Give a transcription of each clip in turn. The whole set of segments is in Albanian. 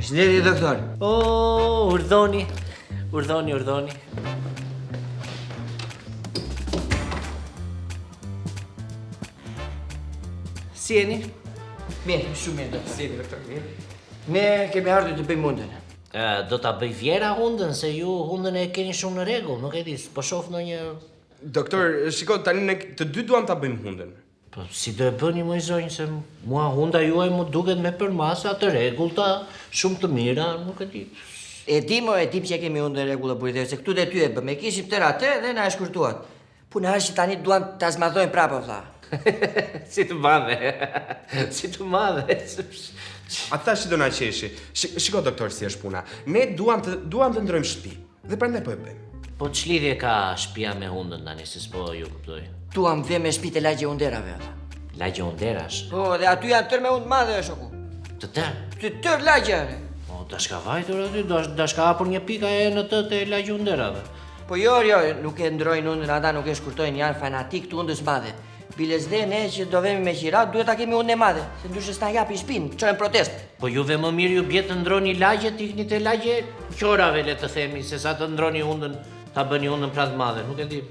Shëndetje, doktor. Urdhoni. Urdhoni. Si jeni? Mirë, shumë mirë, doktor. Si jeni, doktor? Mirë. Ne kemi ardhur të bëjmë hundën. Do ta bëj Vjera hundën, se ju hundën e keni shumë në rregull, nuk e di, po shoh ndonjë. Doktor, shiko, tani ne të dy duam ta bëjmë hundën. Po si do e bëni më zonjë, se mua hunda juaj më duket me përmasa të rregullta, shumë të mira, nuk e di. E dim që kemi hundën rregulla buritare, se këtu dhe ty e bëm. E kishim tërë atë dhe na e shkurtuat. Puna është që tani duam ta zmadhojmë prapë, tha. Si të madhe. A thash që do na qeshi. Shiko, doktor, si është puna. Ne duam të ndrojmë shtëpi. Dhe prandaj po e bëjmë. Po ç'lidhje ka shtëpia me hundën tani, se s'po ju kuptoj. Duam dhe me shtëpitë e lagje hunderave, tha. Lagje hunderash? Po, dhe aty janë tërë me hundë madhe, shoku. Të tërë? Të tërë lagje. Po, dashka vajtur aty, dashka hapur një pika e në të lagje hunderave. Po jo, nuk e ndrojnë hundën, ata nuk e shkurtojnë, janë fanatik të hundës madhe. Biles dhe ne që do vemi me qirat, duhet ta kemi hundë e madhe, se ndryshe s'na japi shpinë, çojnë protest. Po juve më mirë ju bie të ndroni lagje, të ikni te lagje qorave, le të themi, se sa të ndroni hundën, ta bëni hundën pra të madhe, nuk e di.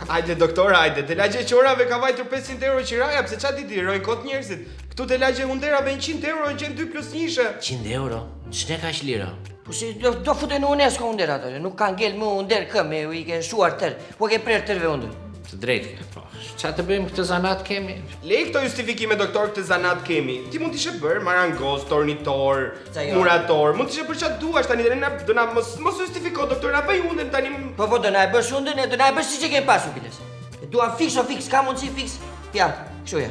Hajde, doktor, hajde. Te lagje qorave ka vajtur 500 euro qiraja, pse ç'a di rojnë kot njerëzit. Këtu te lagje hunderave 100 euro gjen 2 plus 1-shë. 100 euro? Ç'ne kaq lira? Po si do futen në UNESCO hunder ato, nuk kanë ngel më hunder këmë, i ke shuar tërë, po ke prerë tërë hundën. Të drejtë, po. Qa të bëjmë këtë zanat kemi? Lej këto justifikime, doktor, këtë zanat kemi. Ti mund t'ishe bërë marangoz, tornitor, jo. murator, mund t'ishe bërë qatë duash tani dhe do na mos justifiko, doktor, na bëj hundën tani. Po do na e bësh hundën, do na e bësh si që kemi pasur, biles. E duam fiks o fiks, ka mundësi fiks? Ja, kështu ja.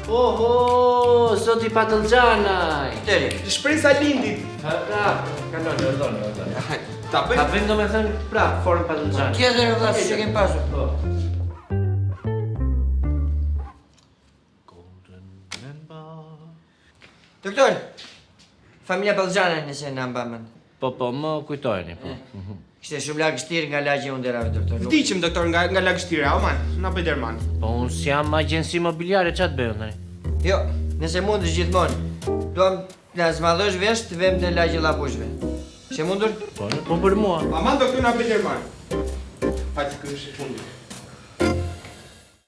Oho, zoti Patëllxhanaj. Tëri. Shpresa lindit. Kaloni, urdhoni. Ta bëj. Ta bëjmë domethënë prap formë Patëllxhanaj. Tjetër vëlla, si që kemi pasur. Po. Doktor, familja Patëllxhanaj nëse na mbamën. Po, më kujtojeni, po. Kishte shumë lagështirë nga lagje hunderave, doktor. Vdiqim, doktor, nga lagështira, oman, na bëj derman. Po unë si jam agjensi mobiliare, qa të bëjmë tani? Jo, nëse mundesh gjithmonë, duam na zmadhosh vesh të vëmë të lagje llapushve. She mundur? Po për mua. Aman, doktor, na bëj derman. Hajde, kësh fundi.